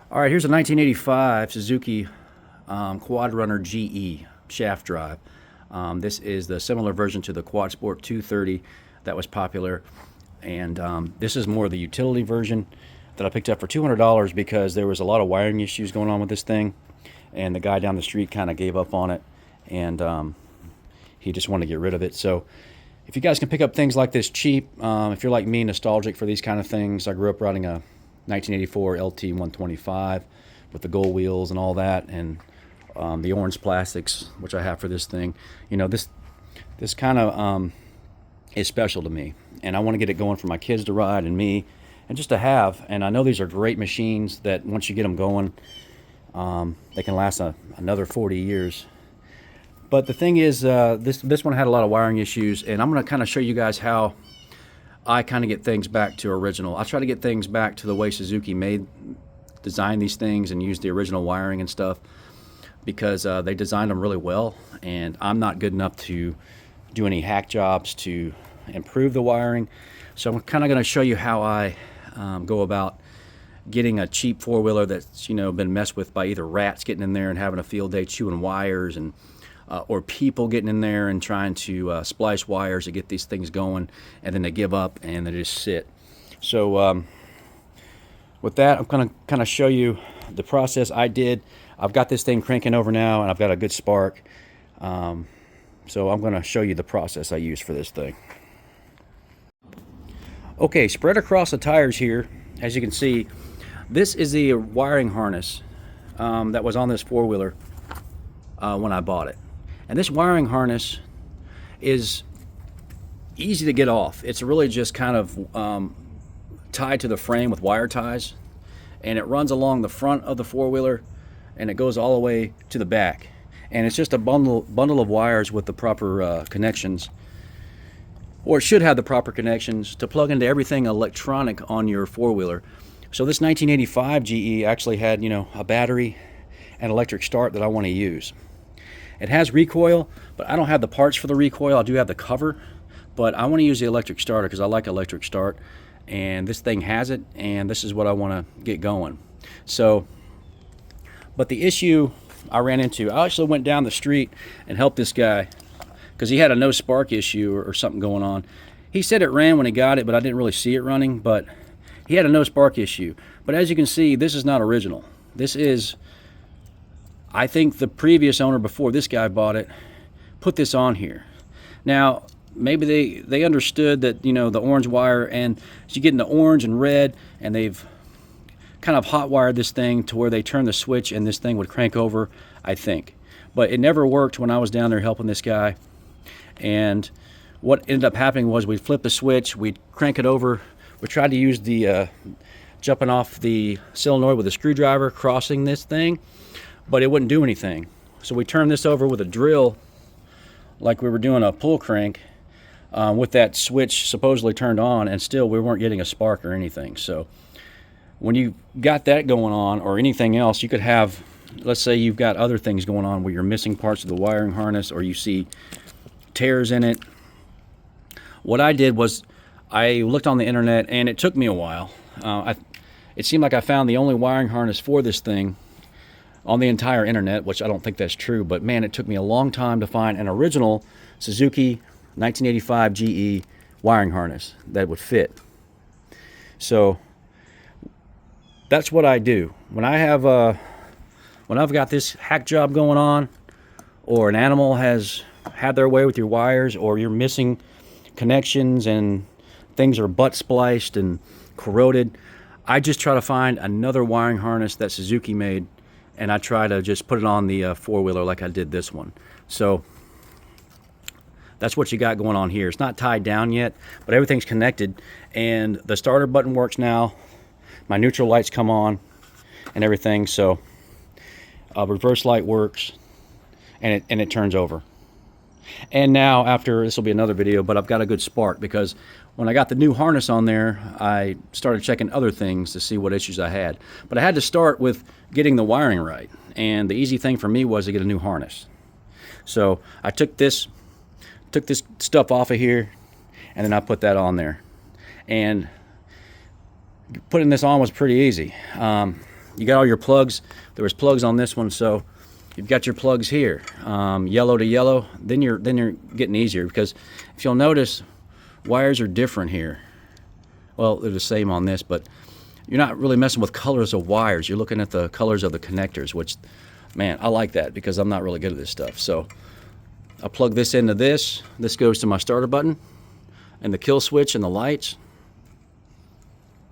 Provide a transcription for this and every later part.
All right, here's a 1985 Suzuki Quad Runner GE shaft drive. This is the similar version to the Quad Sport 230 that was popular, and this is more the utility version that I picked up for $200 because there was a lot of wiring issues going on with this thing, and the guy down the street kind of gave up on it, and he just wanted to get rid of it. So if you guys can pick up things like this cheap, if you're like me, nostalgic for these kind of things, I grew up riding a 1984 LT 125 with the gold wheels and all that, and the orange plastics, which I have for this thing. You know, this kind of is special to me, and I want to get it going for my kids to ride and me, and just to have. And I know these are great machines that once you get them going, they can last another 40 years. But the thing is, this one had a lot of wiring issues, and I'm going to kind of show you guys how I kind of get things back to original. I try to get things back to the way Suzuki designed these things and used the original wiring and stuff, because they designed them really well, and I'm not good enough to do any hack jobs to improve the wiring. So I'm kind of going to show you how I go about getting a cheap four-wheeler that's, you know, been messed with by either rats getting in there and having a field day chewing wires, and or people getting in there and trying to splice wires to get these things going, and then they give up and they just sit. So with that, I'm going to kind of show you the process I did. I've got this thing cranking over now, and I've got a good spark. So I'm going to show you the process I use for this thing. Okay, spread across the tires here, as you can see, this is the wiring harness that was on this four-wheeler when I bought it. And this wiring harness is easy to get off. It's really just kind of tied to the frame with wire ties, and it runs along the front of the four-wheeler, and it goes all the way to the back. And it's just a bundle of wires with the proper connections, or it should have the proper connections to plug into everything electronic on your four-wheeler. So this 1985 GE actually had, you know, a battery and electric start that I want to use. It has recoil, but I don't have the parts for the recoil. I do have the cover, but I want to use the electric starter because I like electric start, and this thing has it, and this is what I want to get going. So, but the issue I ran into, I actually went down the street and helped this guy because he had a no spark issue or something going on. He said it ran when he got it, but I didn't really see it running, but he had a no spark issue. But as you can see, this is not original. This is, I think the previous owner before this guy bought it put this on here. Now, maybe they understood that, you know, the orange wire, and as you get into orange and red, and they've kind of hot wired this thing to where they turn the switch and this thing would crank over, I think. But it never worked when I was down there helping this guy. And what ended up happening was we'd flip the switch, we'd crank it over. We tried to use the jumping off the solenoid with a screwdriver, crossing this thing, but it wouldn't do anything. So we turned this over with a drill, like we were doing a pull crank, with that switch supposedly turned on, and still we weren't getting a spark or anything. So when you got that going on, or anything else, you could have, let's say you've got other things going on where you're missing parts of the wiring harness, or you see tears in it. What I did was I looked on the internet, and it took me a while. It seemed like I found the only wiring harness for this thing on the entire internet, which I don't think that's true, but man, it took me a long time to find an original Suzuki 1985 GE wiring harness that would fit. So that's what I do when I've got this hack job going on, or an animal has had their way with your wires, or you're missing connections and things are butt spliced and corroded. I just try to find another wiring harness that Suzuki made, and I try to just put it on the four-wheeler like I did this one. So that's what you got going on here. It's not tied down yet, but everything's connected, and the starter button works now. My neutral lights come on and everything, so reverse light works, and it turns over. And now, after this will be another video, but I've got a good spark, because when I got the new harness on there, I started checking other things to see what issues I had. But I had to start with getting the wiring right, and the easy thing for me was to get a new harness. So I took this stuff off of here, and then I put that on there. And putting this on was pretty easy. you got all your plugs. There was plugs on this one, so you've got your plugs here, yellow to yellow. Then you're getting easier, because if you'll notice, wires are different here. Well, they're the same on this, but you're not really messing with colors of wires. You're looking at the colors of the connectors, which, man, I like that because I'm not really good at this stuff. So I plug this into this. This goes to my starter button and the kill switch and the lights.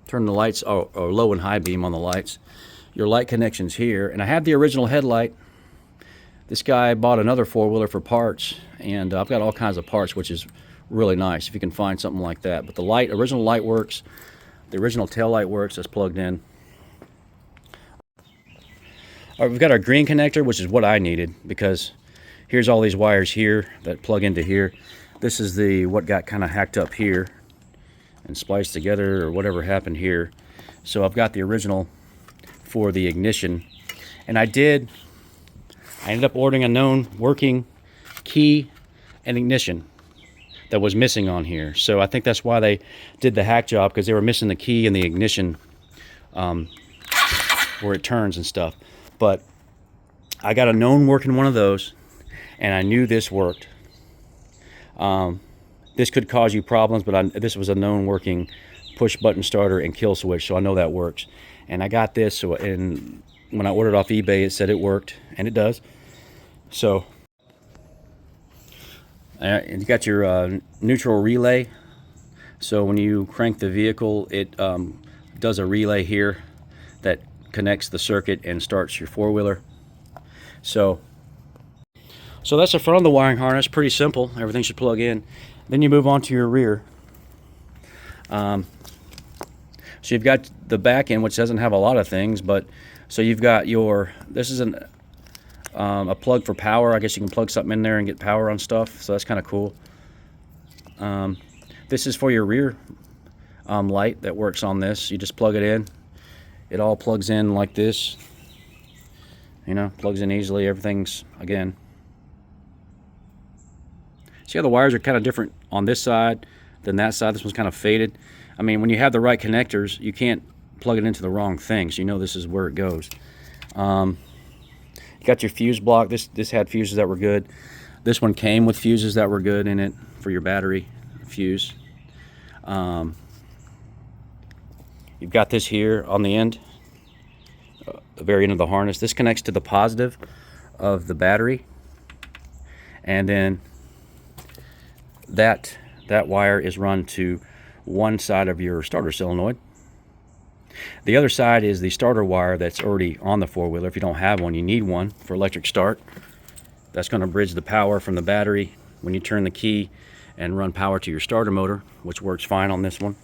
Turn the lights or low and high beam on the lights. Your light connections here, and I have the original headlight. This guy bought another four-wheeler for parts, and I've got all kinds of parts, which is really nice if you can find something like that. But the light, original light works. The original tail light works. That's plugged in. All right, we've got our green connector, which is what I needed, because here's all these wires here that plug into here. This is the what got kind of hacked up here and spliced together, or whatever happened here. So I've got the original for the ignition, and I ended up ordering a known working key and ignition that was missing on here. So I think that's why they did the hack job, because they were missing the key and the ignition where it turns and stuff. But I got a known working one of those, and I knew this worked. This could cause you problems, but this was a known working push button starter and kill switch, so I know that works. And I got this, and when I ordered off eBay, it said it worked, and it does. So and you got your neutral relay. So when you crank the vehicle, it does a relay here that connects the circuit and starts your four-wheeler. So that's the front of the wiring harness. Pretty simple. Everything should plug in. Then you move on to your rear. So you've got the back end, which doesn't have a lot of things, but so you've got this is a plug for power. I guess you can plug something in there and get power on stuff, so that's kind of cool. This is for your rear light that works on this. You just plug it in. It all plugs in like this. Plugs in easily. Everything's, again. See how the wires are kind of different on this side than that side. This one's kind of faded. I mean, when you have the right connectors, you can't plug it into the wrong thing, so you know this is where it goes. You got your fuse block. This had fuses that were good. This one came with fuses that were good in it for your battery fuse. You've got this here on the end, the very end of the harness. This connects to the positive of the battery, and then that wire is run to one side of your starter solenoid. The other side is the starter wire that's already on the four-wheeler. If you don't have one, you need one for electric start. That's going to bridge the power from the battery when you turn the key and run power to your starter motor, which works fine on this one.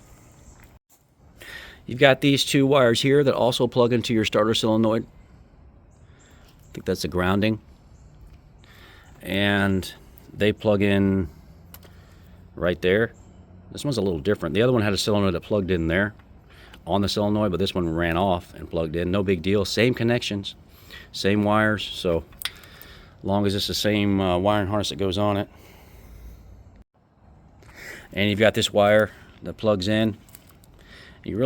You've got these two wires here that also plug into your starter solenoid. I think that's the grounding. And they plug in right there. This one's a little different. The other one had a solenoid that plugged in there on the solenoid, but this one ran off and plugged in. No big deal. Same connections, same wires. So long as it's the same wiring harness that goes on it. And you've got this wire that plugs in. You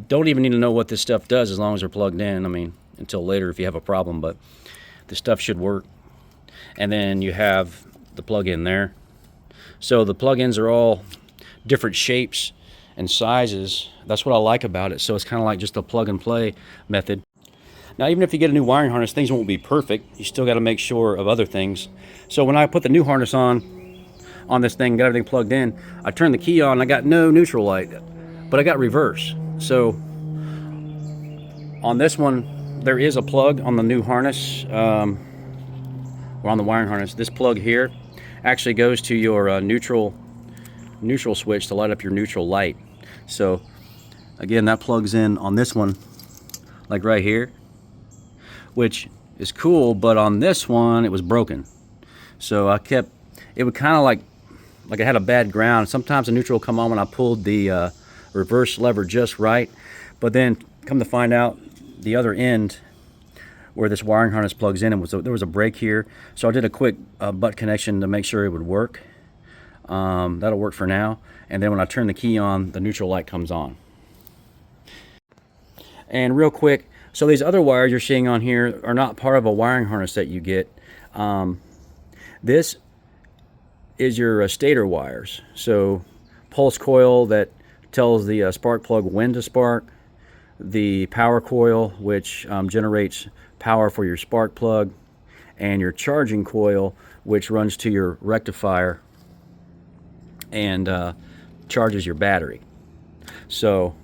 don't even need to know what this stuff does as long as they're plugged in. I mean, until later if you have a problem, but this stuff should work. And then you have the plug-in there. So the plug-ins are all different shapes and sizes. That's what I like about it. So it's kind of like just a plug-and-play method. Now, even if you get a new wiring harness, things won't be perfect. You still got to make sure of other things. So when I put the new harness on this thing, got everything plugged in, I turned the key on, I got no neutral light, but I got reverse. So on this one, there is a plug on the new harness, or on the wiring harness. This plug here actually goes to your neutral switch to light up your neutral light. So again, that plugs in on this one, like right here, which is cool, but on this one it was broken. So it would kind of like it had a bad ground. Sometimes the neutral will come on when I pulled the reverse lever just right, but then come to find out the other end where this wiring harness plugs in, and there was a break here. So I did a quick butt connection to make sure it would work. That'll work for now. And then when I turn the key on, the neutral light comes on. And real quick, So these other wires you're seeing on here are not part of a wiring harness that you get. This is your stator wires. So pulse coil that tells the spark plug when to spark, the power coil which generates power for your spark plug, and your charging coil which runs to your rectifier and charges your battery. So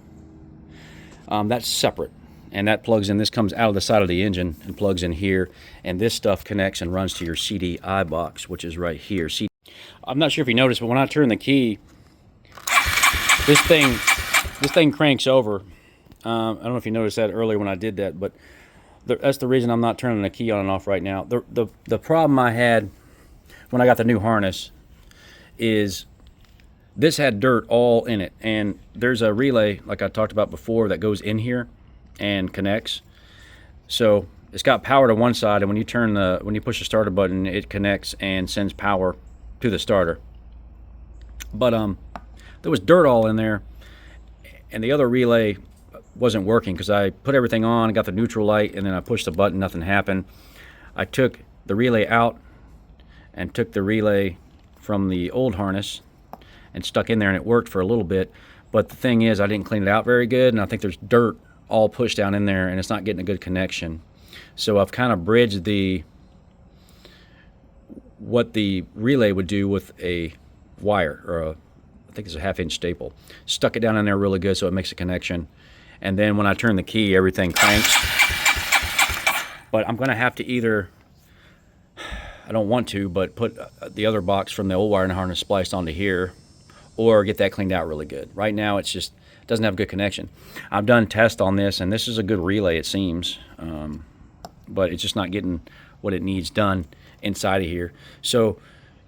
that's separate, and that plugs in. This comes out of the side of the engine and plugs in here, and this stuff connects and runs to your CDI box, which is right here. I'm not sure if you noticed, but when I turn the key, this thing cranks over. I don't know if you noticed that earlier when I did that, but that's the reason I'm not turning the key on and off right now. The problem I had when I got the new harness is this had dirt all in it, and there's a relay, like I talked about before, that goes in here and connects. So it's got power to one side, and when you push the starter button, it connects and sends power to the starter. But there was dirt all in there, and the other relay wasn't working because I put everything on, got the neutral light, and then I pushed the button, nothing happened. I took the relay out and took the relay from the old harness and stuck in there, and it worked for a little bit. But the thing is, I didn't clean it out very good, and I think there's dirt all pushed down in there, and it's not getting a good connection. So I've kind of bridged what the relay would do with a wire, or I think it's a 1/2-inch staple. Stuck it down in there really good so it makes a connection. And then when I turn the key, everything cranks. But I'm going to have to either, I don't want to, but put the other box from the old wiring harness spliced onto here, or get that cleaned out really good. Right now it's just doesn't have a good connection. I've done tests on this, and this is a good relay, it seems, but it's just not getting what it needs done inside of here. So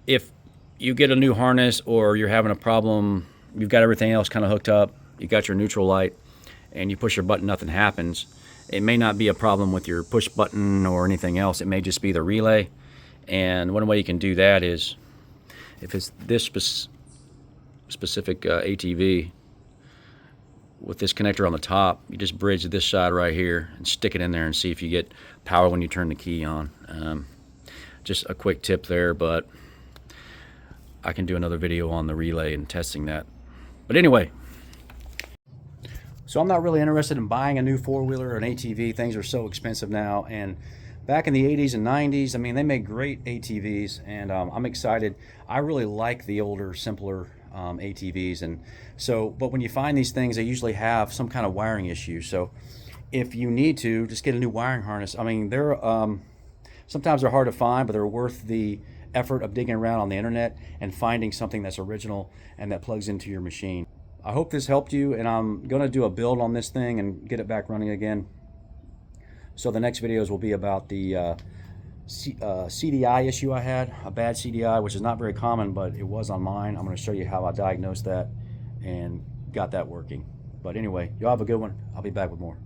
if you get a new harness, or you're having a problem, you've got everything else kind of hooked up, you got your neutral light, and you push your button, nothing happens, it may not be a problem with your push button or anything else. It may just be the relay. And one way you can do that is, if it's this specific ATV with this connector on the top, you just bridge this side right here and stick it in there and see if you get power when you turn the key on. Just a quick tip there, but I can do another video on the relay and testing that. But anyway, so I'm not really interested in buying a new four-wheeler or an ATV. Things are so expensive now, and back in the 80s and 90s, I mean, they made great ATVs, and I'm excited. I really like the older, simpler ATVs, and so, but when you find these things, they usually have some kind of wiring issue. So if you need to, just get a new wiring harness. I mean, they're sometimes they're hard to find, but they're worth the effort of digging around on the internet and finding something that's original and that plugs into your machine. I hope this helped you, and I'm going to do a build on this thing and get it back running again. So the next videos will be about the CDI issue I had, a bad CDI, which is not very common, but it was on mine. I'm going to show you how I diagnosed that and got that working. But anyway, y'all have a good one. I'll be back with more.